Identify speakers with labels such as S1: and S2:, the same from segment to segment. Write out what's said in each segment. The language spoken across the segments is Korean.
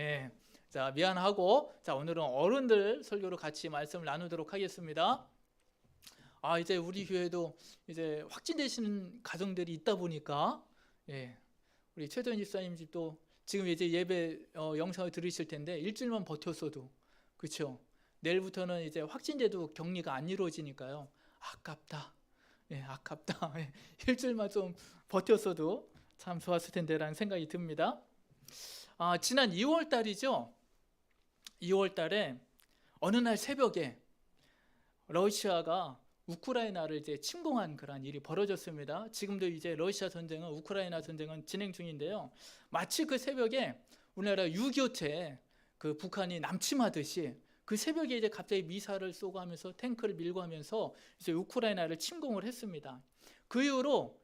S1: 예. 자, 미안하고, 자, 오늘은 어른들 설교로 같이 말씀을 나누도록 하겠습니다. 이제 우리 교회도 이제 확진되시는 가정들이 있다 보니까, 예. 우리 최도현 집사님 집도 지금 이제 예배 영상을 들으실 텐데, 일주일만 버텼어도, 그렇죠? 내일부터는 이제 확진돼도 격리가 안 이루어지니까요. 아깝다. 예, 아깝다. 예, 일주일만 좀 버텼어도 참 좋았을 텐데라는 생각이 듭니다. 지난 2월 달이죠. 2월 달에 어느 날 새벽에 러시아가 우크라이나를 이제 침공한 그런 일이 벌어졌습니다. 지금도 이제 러시아 전쟁은 우크라이나 전쟁은 진행 중인데요. 마치 그 새벽에 우리나라 6.25 때 그 북한이 남침하듯이 그 새벽에 이제 갑자기 미사를 쏘고 하면서 탱크를 밀고 하면서 이제 우크라이나를 침공을 했습니다. 그 이후로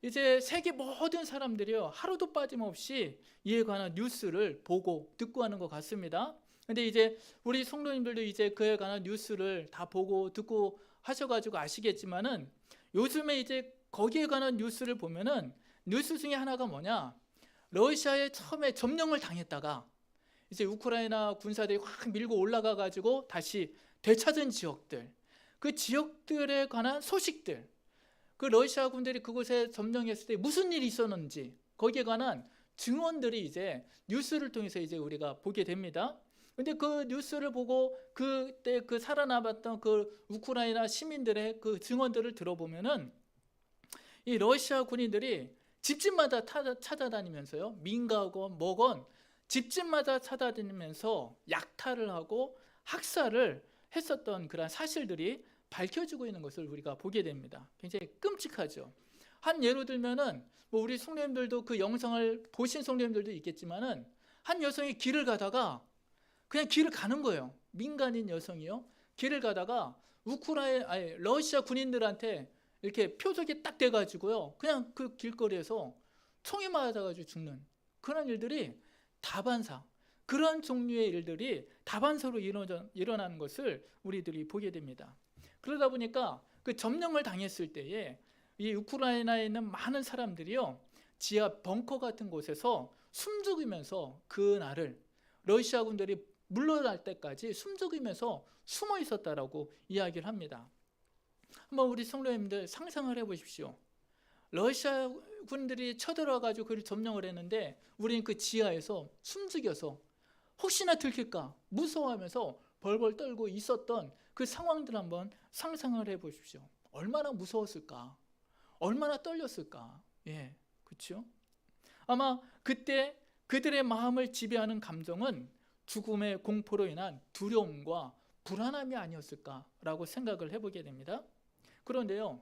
S1: 이제 세계 모든 사람들이요 하루도 빠짐없이 이에 관한 뉴스를 보고 듣고 하는 것 같습니다. 근데 이제 우리 성도님들도 이제 그에 관한 뉴스를 다 보고 듣고 하셔가지고 아시겠지만은 요즘에 이제 거기에 관한 뉴스를 보면은 뉴스 중에 하나가 뭐냐, 러시아에 처음에 점령을 당했다가 이제 우크라이나 군사들이 확 밀고 올라가 가지고 다시 되찾은 지역들, 그 지역들에 관한 소식들, 그 러시아 군들이 그곳에 점령했을 때 무슨 일이 있었는지 거기에 관한 증언들이 이제 뉴스를 통해서 이제 우리가 보게 됩니다. 근데 그 뉴스를 보고 그때 그 살아남았던 그 우크라이나 시민들의 그 증언들을 들어보면은 이 러시아 군인들이 집집마다 찾아다니면서요, 민가건 뭐건 집집마다 찾아다니면서 약탈을 하고 학살을 했었던 그런 사실들이 밝혀지고 있는 것을 우리가 보게 됩니다. 굉장히 끔찍하죠. 한 예로 들면은 뭐 우리 성도님들도 그 영상을 보신 성도님들도 있겠지만은 한 여성이 길을 가다가 그냥 길을 가는 거예요. 민간인 여성이요. 길을 가다가 러시아 군인들한테 이렇게 표적이 딱 돼가지고요. 그냥 그 길거리에서 총에 맞아가지고 죽는 그런 일들이 다반사, 그런 종류의 일들이 다반사로 일어나는 것을 우리들이 보게 됩니다. 그러다 보니까 그 점령을 당했을 때에 이 우크라이나에 있는 많은 사람들이요 지하 벙커 같은 곳에서 숨죽이면서 그날을 러시아 군들이 물러날 때까지 숨죽이면서 숨어 있었다라고 이야기를 합니다. 한번 우리 성도님들 상상을 해보십시오. 러시아 군들이 쳐들어가지고 그를 점령을 했는데 우리는 그 지하에서 숨죽여서 혹시나 들킬까 무서워하면서 벌벌 떨고 있었던 그 상황들 한번 상상을 해보십시오. 얼마나 무서웠을까, 얼마나 떨렸을까. 예, 그렇죠? 아마 그때 그들의 마음을 지배하는 감정은 죽음의 공포로 인한 두려움과 불안함이 아니었을까라고 생각을 해보게 됩니다. 그런데요,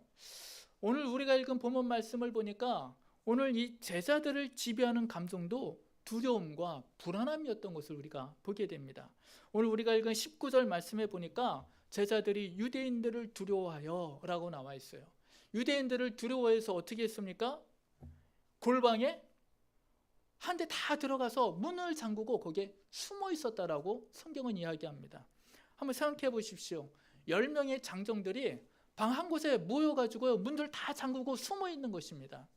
S1: 오늘 우리가 읽은 본문 말씀을 보니까 오늘 이 제자들을 지배하는 감정도 두려움과 불안함이었던 것을 우리가 보게 됩니다. 오늘 우리가 읽은 19절 말씀에 보니까 제자들이 유대인들을 두려워하여 라고 나와 있어요. 유대인들을 두려워해서 어떻게 했습니까? 골방에 한 대 다 들어가서 문을 잠그고 거기에 숨어 있었다라고 성경은 이야기합니다. 한번 생각해 보십시오. 10명의 장정들이 방 한 곳에 모여가지고 문들 다 잠그고 숨어 있는 것입니다.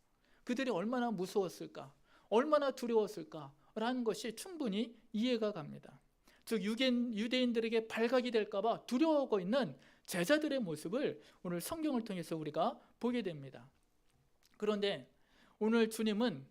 S1: 그들이 얼마나 무서웠을까, 얼마나 두려웠을까라는 것이 충분히 이해가 갑니다. 즉 유대인들에게 발각이 될까봐 두려워하고 있는 제자들의 모습을 오늘 성경을 통해서 우리가 보게 됩니다. 그런데 오늘 주님은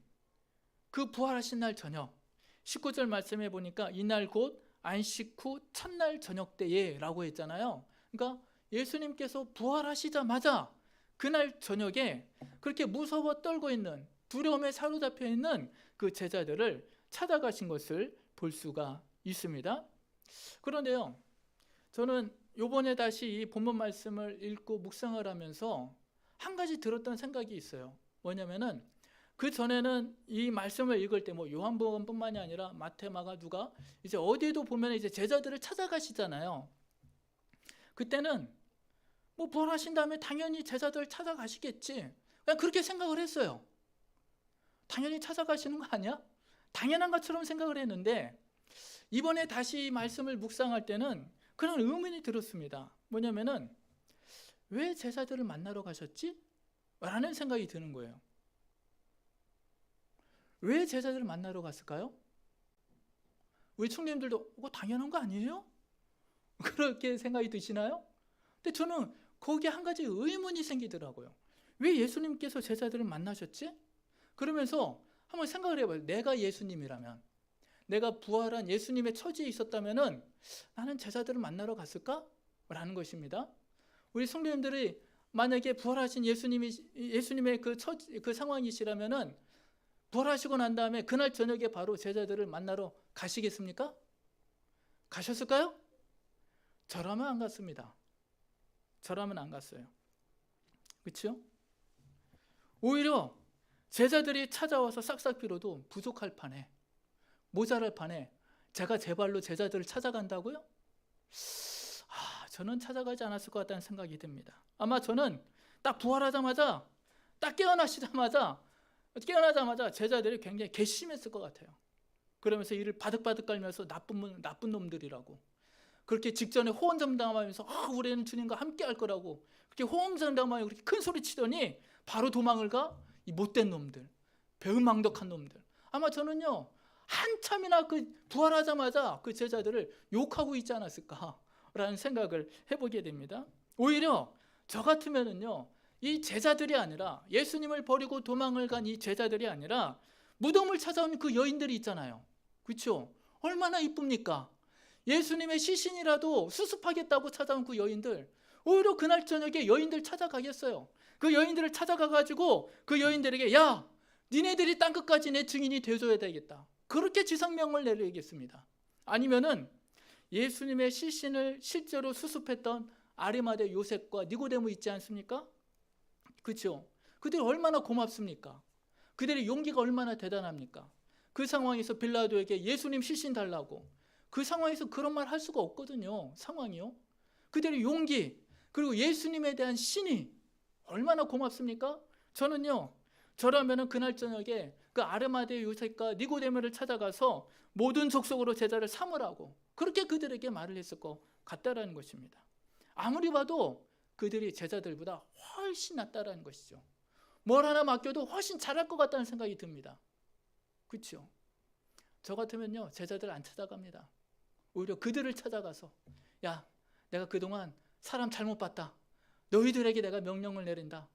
S1: 그 부활하신 날 저녁 19절 말씀해 보니까 이날 곧 안식 후 첫날 저녁 때에 라고 했잖아요. 그러니까 예수님께서 부활하시자마자 그날 저녁에 그렇게 무서워 떨고 있는, 두려움에 사로잡혀 있는 그 제자들을 찾아가신 것을 볼 수가 있습니다. 그런데요, 저는 요번에 다시 이 본문 말씀을 읽고 묵상을 하면서 한 가지 들었던 생각이 있어요. 뭐냐면은 그 전에는 이 말씀을 읽을 때 뭐 요한복음뿐만이 아니라 마태, 마가, 누가 이제 어디에도 보면 이제 제자들을 찾아가시잖아요. 그때는 뭐 부활하신 다음에 당연히 제자들 찾아가시겠지, 그냥 그렇게 생각을 했어요. 당연히 찾아가시는 거 아니야? 당연한 것처럼 생각을 했는데 이번에 다시 이 말씀을 묵상할 때는 그런 의문이 들었습니다. 뭐냐면은 왜 제자들을 만나러 가셨지? 라는 생각이 드는 거예요. 왜 제자들을 만나러 갔을까요? 우리 청년들도 그거 당연한 거 아니에요? 그렇게 생각이 드시나요? 근데 저는 거기에 한 가지 의문이 생기더라고요. 왜 예수님께서 제자들을 만나셨지? 그러면서 한번 생각을 해봐요. 내가 예수님이라면, 내가 부활한 예수님의 처지에 있었다면은 나는 제자들을 만나러 갔을까? 라는 것입니다. 우리 성도님들이 만약에 부활하신 예수님의 그 상황이시라면은 부활하시고 난 다음에 그날 저녁에 바로 제자들을 만나러 가시겠습니까? 가셨을까요? 저라면 안 갔습니다. 저라면 안 갔어요. 그렇죠? 오히려 제자들이 찾아와서 싹싹 빌어도 부족할 판에, 모자랄 판에 제가 제 발로 제자들을 찾아간다고요? 저는 찾아가지 않았을 것 같다는 생각이 듭니다. 아마 저는 딱 부활하자마자, 딱 깨어나자마자 제자들이 굉장히 괘씸했을 것 같아요. 그러면서 이를 바득바득 깔면서 나쁜 놈들이라고, 그렇게 직전에 호언장담하면서 우리는 주님과 함께 할 거라고 그렇게 호언장담하며 그렇게 큰 소리 치더니 바로 도망을 가? 이 못된 놈들, 배은망덕한 놈들. 아마 저는요, 한참이나 그 부활하자마자 그 제자들을 욕하고 있지 않았을까라는 생각을 해보게 됩니다. 오히려 저 같으면은요, 이 제자들이 아니라, 예수님을 버리고 도망을 간 이 제자들이 아니라 무덤을 찾아온 그 여인들이 있잖아요. 그렇죠? 얼마나 이쁩니까? 예수님의 시신이라도 수습하겠다고 찾아온 그 여인들, 오히려 그날 저녁에 여인들 찾아가겠어요. 그 여인들을 찾아가가지고 그 여인들에게, 야, 니네들이 땅끝까지 내 증인이 돼줘야 되겠다, 그렇게 지상명을 내리겠습니다. 아니면은 예수님의 시신을 실제로 수습했던 아리마대 요셉과 니고데모 있지 않습니까? 그렇죠? 그들이 얼마나 고맙습니까? 그들의 용기가 얼마나 대단합니까? 그 상황에서 빌라도에게 예수님 시신 달라고, 그 상황에서 그런 말 할 수가 없거든요. 상황이요. 그들의 용기, 그리고 예수님에 대한 신이 얼마나 고맙습니까? 저는요, 저라면은 그날 저녁에 그 아르마데 요셉과 니고데모를 찾아가서 모든 족속으로 제자를 삼으라고 그렇게 그들에게 말을 했을 것 같다라는 것입니다. 아무리 봐도 그들이 제자들보다 훨씬 낫다라는 것이죠. 뭘 하나 맡겨도 훨씬 잘할 것 같다는 생각이 듭니다. 그렇죠? 저 같으면요, 제자들 안 찾아갑니다. 오히려 그들을 찾아가서, 야, 내가 그동안 사람 잘못 봤다, 너희들에게 내가 명령을 내린다,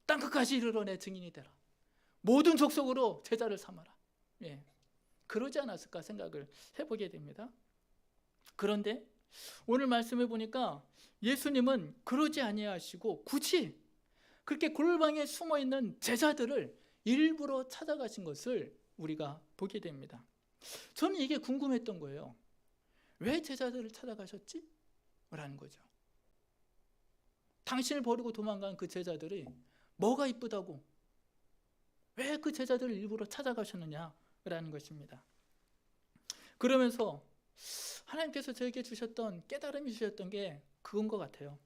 S1: 땅끝까지 이르러 내 증인이 되라, 모든 족속으로 제자를 삼아라. 그러지 않았을까 생각을 해보게 됩니다. 그런데 오늘 말씀을 보니까 예수님은 그러지 아니하시고 굳이 그렇게 골방에 숨어있는 제자들을 일부러 찾아가신 것을 우리가 보게 됩니다. 저는 이게 궁금했던 거예요. 왜 제자들을 찾아가셨지? 라는 거죠. 당신을 버리고 도망간 그 제자들이 뭐가 이쁘다고, 왜 그 제자들을 일부러 찾아가셨느냐라는 것입니다. 그러면서 하나님께서 저에게 주셨던 깨달음이 주셨던 게 그건 것 같아요.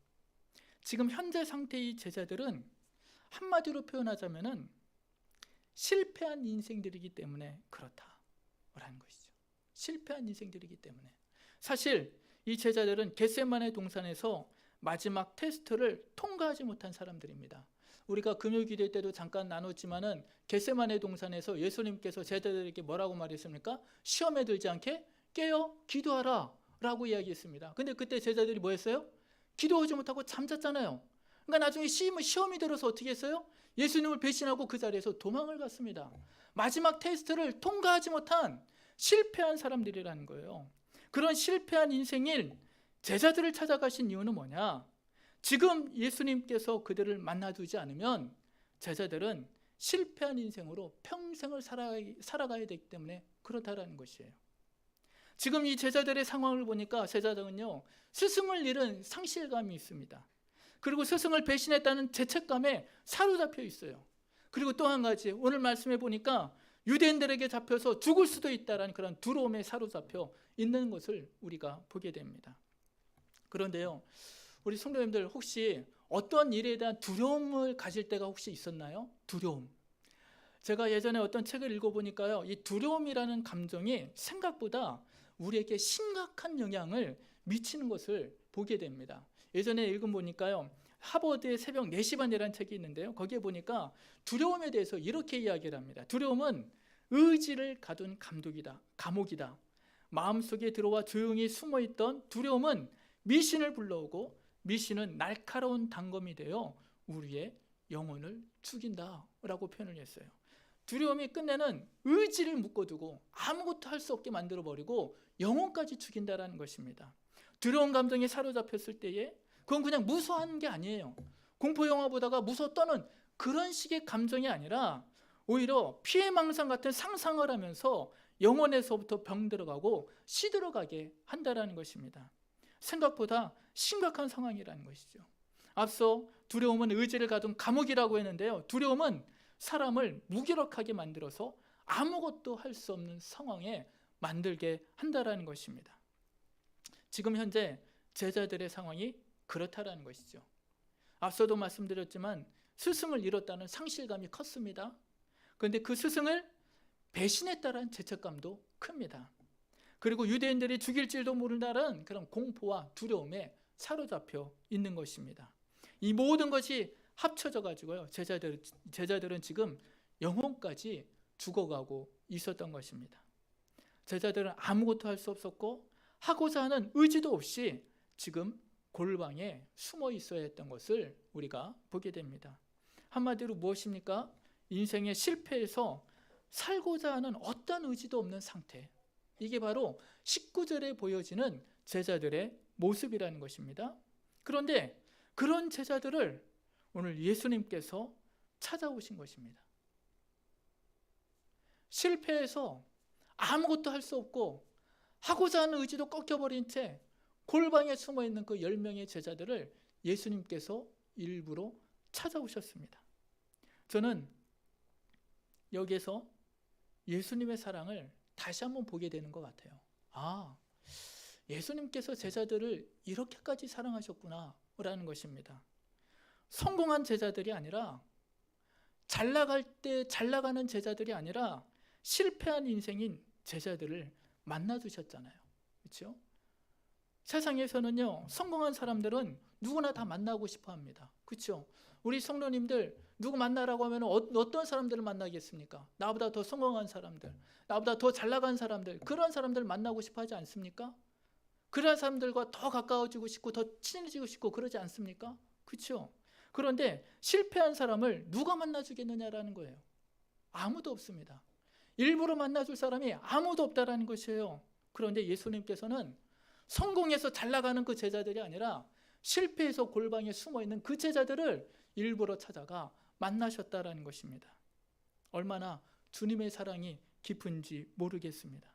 S1: 지금 현재 상태의 제자들은 한마디로 표현하자면은 실패한 인생들이기 때문에 그렇다라는 것이죠. 실패한 인생들이기 때문에. 사실 이 제자들은 겟세마네 동산에서 마지막 테스트를 통과하지 못한 사람들입니다. 우리가 금요기도 때도 잠깐 나눴지만은 겟세마네 동산에서 예수님께서 제자들에게 뭐라고 말했습니까? 시험에 들지 않게 깨어 기도하라 라고 이야기했습니다. 근데 그때 제자들이 뭐 했어요? 기도하지 못하고 잠잤잖아요. 그러니까 나중에 시험이 들어서 어떻게 했어요? 예수님을 배신하고 그 자리에서 도망을 갔습니다. 마지막 테스트를 통과하지 못한 실패한 사람들이라는 거예요. 그런 실패한 인생일 제자들을 찾아가신 이유는 뭐냐? 지금 예수님께서 그들을 만나두지 않으면 제자들은 실패한 인생으로 평생을 살아가야 되기 때문에 그렇다라는 것이에요. 지금 이 제자들의 상황을 보니까 제자들은요, 스승을 잃은 상실감이 있습니다. 그리고 스승을 배신했다는 죄책감에 사로잡혀 있어요. 그리고 또 한 가지, 오늘 말씀해 보니까 유대인들에게 잡혀서 죽을 수도 있다는 그런 두려움에 사로잡혀 있는 것을 우리가 보게 됩니다. 그런데요, 우리 성도님들 혹시 어떤 일에 대한 두려움을 가질 때가 혹시 있었나요? 두려움. 제가 예전에 어떤 책을 읽어보니까요, 이 두려움이라는 감정이 생각보다 우리에게 심각한 영향을 미치는 것을 보게 됩니다. 예전에 읽어보니까요, 하버드의 새벽 4시 반이라는 책이 있는데요, 거기에 보니까 두려움에 대해서 이렇게 이야기를 합니다. 두려움은 의지를 가둔 감옥이다. 마음속에 들어와 조용히 숨어있던 두려움은 미신을 불러오고 미신은 날카로운 단검이 되어 우리의 영혼을 죽인다라고 표현을 했어요. 두려움이 끝내는 의지를 묶어두고 아무것도 할 수 없게 만들어버리고 영혼까지 죽인다라는 것입니다. 두려운 감정에 사로잡혔을 때에 그건 그냥 무서워하는 게 아니에요. 공포영화 보다가 무서워 떠는 그런 식의 감정이 아니라 오히려 피해망상 같은 상상을 하면서 영혼에서부터 병 들어가고 시들어가게 한다라는 것입니다. 생각보다 심각한 상황이라는 것이죠. 앞서 두려움은 의지를 가둔 감옥이라고 했는데요. 두려움은 사람을 무기력하게 만들어서 아무것도 할 수 없는 상황에 만들게 한다라는 것입니다. 지금 현재 제자들의 상황이 그렇다라는 것이죠. 앞서도 말씀드렸지만 스승을 잃었다는 상실감이 컸습니다. 그런데 그 스승을 배신했다는 죄책감도 큽니다. 그리고 유대인들이 죽일 줄도 모른다는 그런 공포와 두려움에 사로잡혀 있는 것입니다. 이 모든 것이 합쳐져 가지고요. 제자들은 지금 영혼까지 죽어가고 있었던 것입니다. 제자들은 아무것도 할 수 없었고 하고자 하는 의지도 없이 지금 골방에 숨어 있어야 했던 것을 우리가 보게 됩니다. 한마디로 무엇입니까? 인생의 실패에서 살고자 하는 어떤 의지도 없는 상태. 이게 바로 19절에 보여지는 제자들의 모습이라는 것입니다. 그런데 그런 제자들을 오늘 예수님께서 찾아오신 것입니다. 실패해서 아무것도 할 수 없고 하고자 하는 의지도 꺾여버린 채 골방에 숨어있는 그 10명의 제자들을 예수님께서 일부러 찾아오셨습니다. 저는 여기에서 예수님의 사랑을 다시 한번 보게 되는 것 같아요. 예수님께서 제자들을 이렇게까지 사랑하셨구나 라는 것입니다. 성공한 제자들이 아니라 잘 나갈 때 잘 나가는 제자들이 아니라 실패한 인생인 제자들을 만나주셨잖아요. 그렇죠? 세상에서는요, 성공한 사람들은 누구나 다 만나고 싶어 합니다. 그렇죠? 우리 성도님들 누구 만나라고 하면 어떤 사람들을 만나겠습니까? 나보다 더 성공한 사람들, 나보다 더 잘 나간 사람들, 그런 사람들 만나고 싶어 하지 않습니까? 그런 사람들과 더 가까워지고 싶고 더 친해지고 싶고 그러지 않습니까? 그렇죠? 그런데 실패한 사람을 누가 만나주겠느냐라는 거예요. 아무도 없습니다. 일부러 만나줄 사람이 아무도 없다라는 것이에요. 그런데 예수님께서는 성공해서 잘 나가는 그 제자들이 아니라 실패해서 골방에 숨어있는 그 제자들을 일부러 찾아가 만나셨다라는 것입니다. 얼마나 주님의 사랑이 깊은지 모르겠습니다.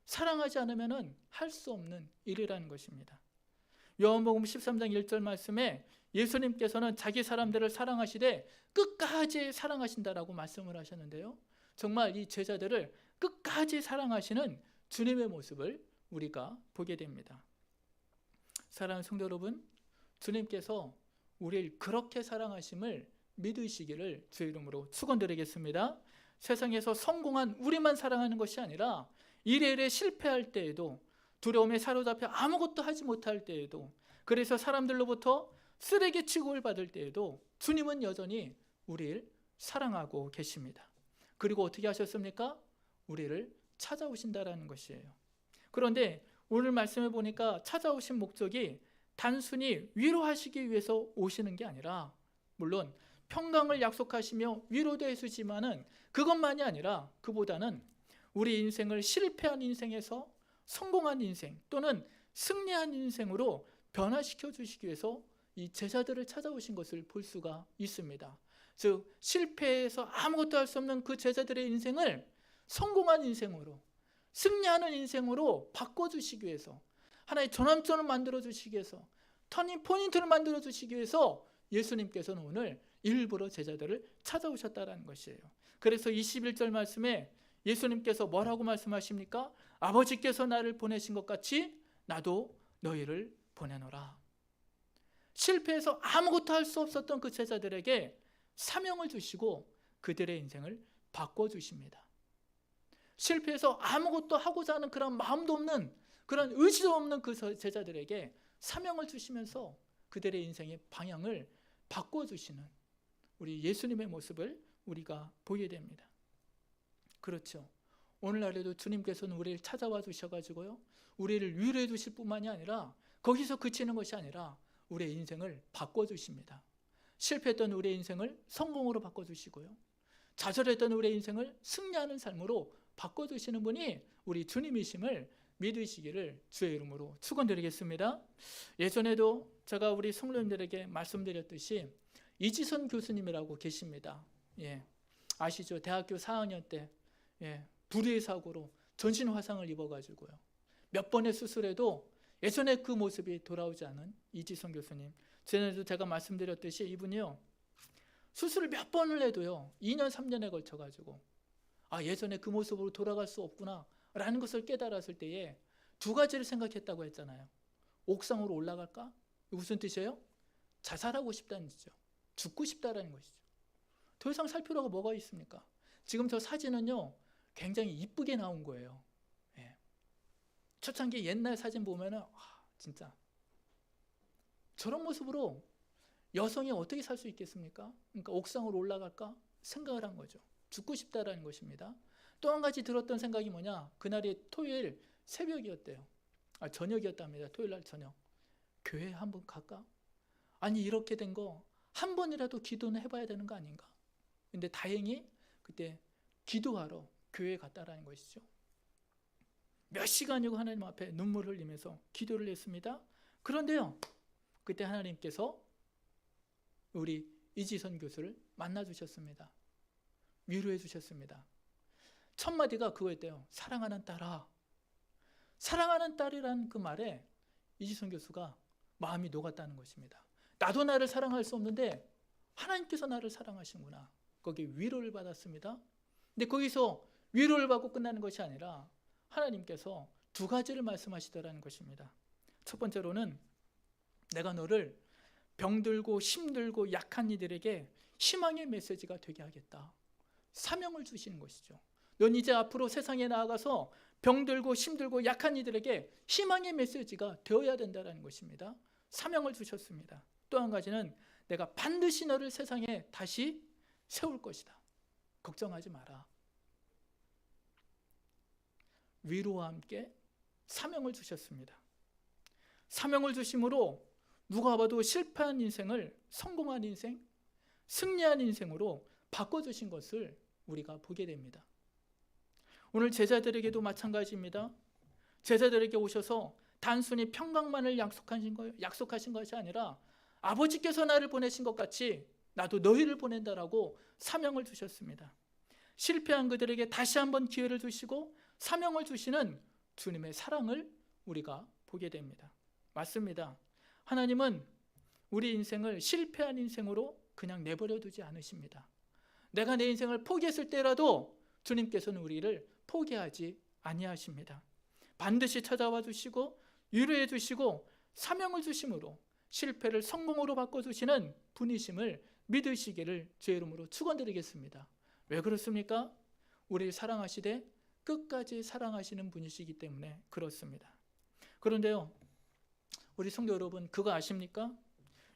S1: 사랑하지 않으면 할 수 없는 일이라는 것입니다. 요한복음 13장 1절 말씀에 예수님께서는 자기 사람들을 사랑하시되 끝까지 사랑하신다라고 말씀을 하셨는데요. 정말 이 제자들을 끝까지 사랑하시는 주님의 모습을 우리가 보게 됩니다. 사랑하는 성도 여러분, 주님께서 우리를 그렇게 사랑하심을 믿으시기를 주의 이름으로 축원드리겠습니다. 세상에서 성공한 우리만 사랑하는 것이 아니라 이래이래 실패할 때에도 두려움에 사로잡혀 아무것도 하지 못할 때에도 그래서 사람들로부터 쓰레기 취급을 받을 때에도 주님은 여전히 우리를 사랑하고 계십니다. 그리고 어떻게 하셨습니까? 우리를 찾아오신다라는 것이에요. 그런데 오늘 말씀해 보니까 찾아오신 목적이 단순히 위로하시기 위해서 오시는 게 아니라 물론 평강을 약속하시며 위로도 해주지만은 그것만이 아니라 그보다는 우리 인생을 실패한 인생에서 성공한 인생 또는 승리한 인생으로 변화시켜 주시기 위해서 이 제자들을 찾아오신 것을 볼 수가 있습니다. 즉 실패해서 아무것도 할 수 없는 그 제자들의 인생을 성공한 인생으로 승리하는 인생으로 바꿔주시기 위해서 하나의 전환점을 만들어주시기 위해서 터닝 포인트를 만들어주시기 위해서 예수님께서는 오늘 일부러 제자들을 찾아오셨다는 것이에요. 그래서 21절 말씀에 예수님께서 뭐라고 말씀하십니까? 아버지께서 나를 보내신 것 같이 나도 너희를 보내노라. 실패해서 아무것도 할 수 없었던 그 제자들에게 사명을 주시고 그들의 인생을 바꿔주십니다. 실패해서 아무것도 하고자 하는 그런 마음도 없는 그런 의지도 없는 그 제자들에게 사명을 주시면서 그들의 인생의 방향을 바꿔주시는 우리 예수님의 모습을 우리가 보게 됩니다. 그렇죠. 오늘날에도 주님께서는 우리를 찾아와 주셔가지고요, 우리를 위로해 주실 뿐만이 아니라 거기서 그치는 것이 아니라 우리의 인생을 바꿔주십니다. 실패했던 우리의 인생을 성공으로 바꿔주시고요, 좌절했던 우리의 인생을 승리하는 삶으로 바꿔주시는 분이 우리 주님이심을 믿으시기를 주의 이름으로 축원드리겠습니다. 예전에도 제가 우리 성도님들에게 말씀드렸듯이 이지선 교수님이라고 계십니다. 예, 아시죠? 대학교 4학년 때 불의의 사고로 전신 화상을 입어가지고요, 몇 번의 수술에도 예전에 그 모습이 돌아오지 않은 이지선 교수님. 전에도 제가 말씀드렸듯이 이분이요, 수술을 몇 번을 해도요 2년 3년에 걸쳐가지고 예전에 그 모습으로 돌아갈 수 없구나 라는 것을 깨달았을 때에 두 가지를 생각했다고 했잖아요. 옥상으로 올라갈까? 무슨 뜻이에요? 자살하고 싶다는 뜻이죠. 죽고 싶다라는 것이죠. 더 이상 살 필요가 뭐가 있습니까? 지금 저 사진은요 굉장히 이쁘게 나온 거예요. 초창기 옛날 사진 보면은 진짜 저런 모습으로 여성이 어떻게 살 수 있겠습니까? 그러니까 옥상으로 올라갈까 생각을 한 거죠. 죽고 싶다라는 것입니다. 또 한 가지 들었던 생각이 뭐냐, 그날이 토요일 새벽이었대요. 저녁이었답니다. 토요일 날 저녁. 교회 한번 갈까? 아니 이렇게 된 거 한 번이라도 기도는 해봐야 되는 거 아닌가? 근데 다행히 그때 기도하러 교회에 갔다라는 것이죠. 몇 시간이고 하나님 앞에 눈물을 흘리면서 기도를 했습니다. 그런데요, 그때 하나님께서 우리 이지선 교수를 만나 주셨습니다. 위로해 주셨습니다. 첫 마디가 그거였대요. 사랑하는 딸아. 사랑하는 딸이라는 그 말에 이지선 교수가 마음이 녹았다는 것입니다. 나도 나를 사랑할 수 없는데 하나님께서 나를 사랑하시는구나. 거기에 위로를 받았습니다. 근데 거기서 위로를 받고 끝나는 것이 아니라 하나님께서 두 가지를 말씀하시더라는 것입니다. 첫 번째로는 내가 너를 병들고 힘들고 약한 이들에게 희망의 메시지가 되게 하겠다. 사명을 주시는 것이죠. 넌 이제 앞으로 세상에 나아가서 병들고 힘들고 약한 이들에게 희망의 메시지가 되어야 된다는 것입니다. 사명을 주셨습니다. 또 한 가지는 내가 반드시 너를 세상에 다시 세울 것이다. 걱정하지 마라. 위로와 함께 사명을 주셨습니다. 사명을 주심으로 누가 봐도 실패한 인생을 성공한 인생, 승리한 인생으로 바꿔주신 것을 우리가 보게 됩니다. 오늘 제자들에게도 마찬가지입니다. 제자들에게 오셔서 단순히 평강만을 약속하신 것이 아니라 아버지께서 나를 보내신 것 같이 나도 너희를 보낸다라고 사명을 주셨습니다. 실패한 그들에게 다시 한번 기회를 주시고 사명을 주시는 주님의 사랑을 우리가 보게 됩니다. 맞습니다. 하나님은 우리 인생을 실패한 인생으로 그냥 내버려 두지 않으십니다. 내가 내 인생을 포기했을 때라도 주님께서는 우리를 포기하지 아니하십니다. 반드시 찾아와 주시고 위로해 주시고 사명을 주심으로 실패를 성공으로 바꿔주시는 분이심을 믿으시기를 주의 이름으로 축원드리겠습니다. 왜 그렇습니까? 우리를 사랑하시되 끝까지 사랑하시는 분이시기 때문에 그렇습니다. 그런데요, 우리 성도 여러분, 그거 아십니까?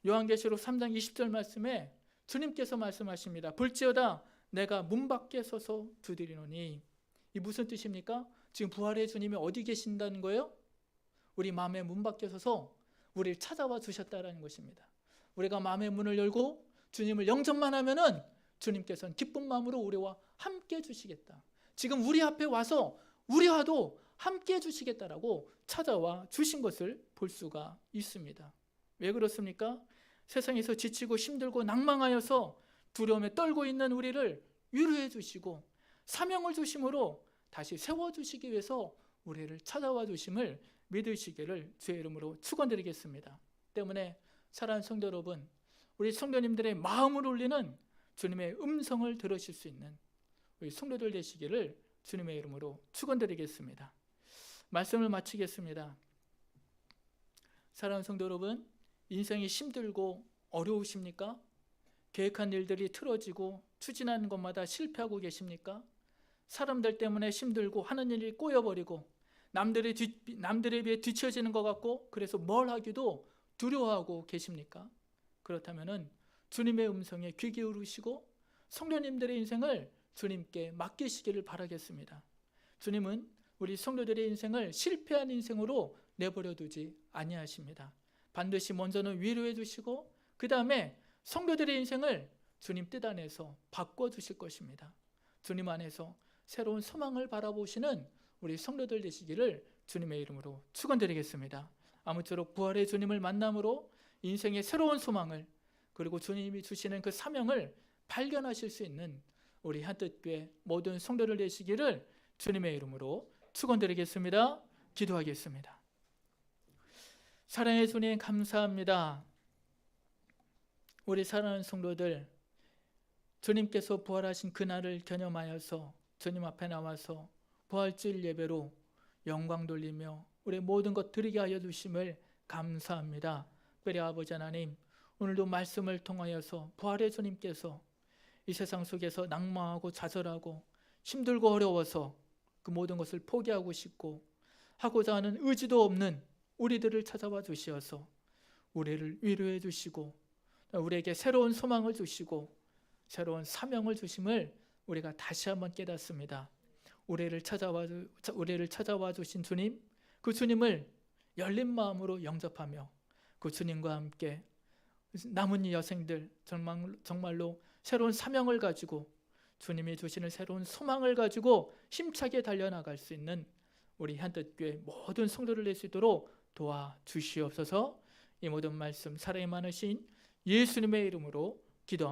S1: 요한계시록 3장 20절 말씀에 주님께서 말씀하십니다. 볼지어다 내가 문 밖에 서서 두드리노니. 이 무슨 뜻입니까? 지금 부활의 주님이 어디 계신다는 거예요? 우리 마음의 문 밖에 서서 우리를 찾아와 주셨다는 것입니다. 우리가 마음의 문을 열고 주님을 영접만 하면은 주님께서는 기쁜 마음으로 우리와 함께 해주시겠다. 지금 우리 앞에 와서 우리와도 함께 해주시겠다라고 찾아와 주신 것을 볼 수가 있습니다. 왜 그렇습니까? 세상에서 지치고 힘들고 낭망하여서 두려움에 떨고 있는 우리를 위로해 주시고 사명을 주심으로 다시 세워주시기 위해서 우리를 찾아와 주심을 믿으시기를 주의 이름으로 축원드리겠습니다. 때문에 사랑하는 성도 여러분, 우리 성도님들의 마음을 울리는 주님의 음성을 들으실 수 있는 우리 성도들 되시기를 주님의 이름으로 축원드리겠습니다. 말씀을 마치겠습니다. 사랑하는 성도 여러분, 인생이 힘들고 어려우십니까? 계획한 일들이 틀어지고 추진하는 것마다 실패하고 계십니까? 사람들 때문에 힘들고 하는 일이 꼬여버리고 남들에 비해 뒤처지는 것 같고 그래서 뭘 하기도 두려워하고 계십니까? 그렇다면 주님의 음성에 귀 기울이시고 성도님들의 인생을 주님께 맡기시기를 바라겠습니다. 주님은 우리 성도들의 인생을 실패한 인생으로 내버려 두지 아니하십니다. 반드시 먼저는 위로해 주시고 그 다음에 성도들의 인생을 주님 뜻 안에서 바꿔주실 것입니다. 주님 안에서 새로운 소망을 바라보시는 우리 성도들 되시기를 주님의 이름으로 축원드리겠습니다. 아무쪼록 부활의 주님을 만남으로 인생의 새로운 소망을 그리고 주님이 주시는 그 사명을 발견하실 수 있는 우리 한뜻교회 모든 성도들 되시기를 주님의 이름으로 축원드리겠습니다. 기도하겠습니다. 사랑의 주님 감사합니다. 우리 사랑하는 성도들, 주님께서 부활하신 그날을 기념하여서 주님 앞에 나와서 부활주일 예배로 영광 돌리며 우리 모든 것 드리게 하여 주심을 감사합니다. 특별히 아버지 하나님, 오늘도 말씀을 통하여서 부활의 주님께서 이 세상 속에서 낙망하고 좌절하고 힘들고 어려워서 그 모든 것을 포기하고 싶고 하고자 하는 의지도 없는 우리들을 찾아와 주시어서 우리를 위로해 주시고 우리에게 새로운 소망을 주시고 새로운 사명을 주심을 우리가 다시 한번 깨닫습니다. 우리를 찾아와 주신 주님, 그 주님을 열린 마음으로 영접하며 그 주님과 함께 남은 이 여생들 정말로 새로운 사명을 가지고 주님이 주시는 새로운 소망을 가지고 힘차게 달려나갈 수 있는 우리 한뜻교회 모든 성도를 낼 수 있도록 도와주시옵소서. 이 모든 말씀 사랑이 많으신 예수님의 이름으로 기도합니다.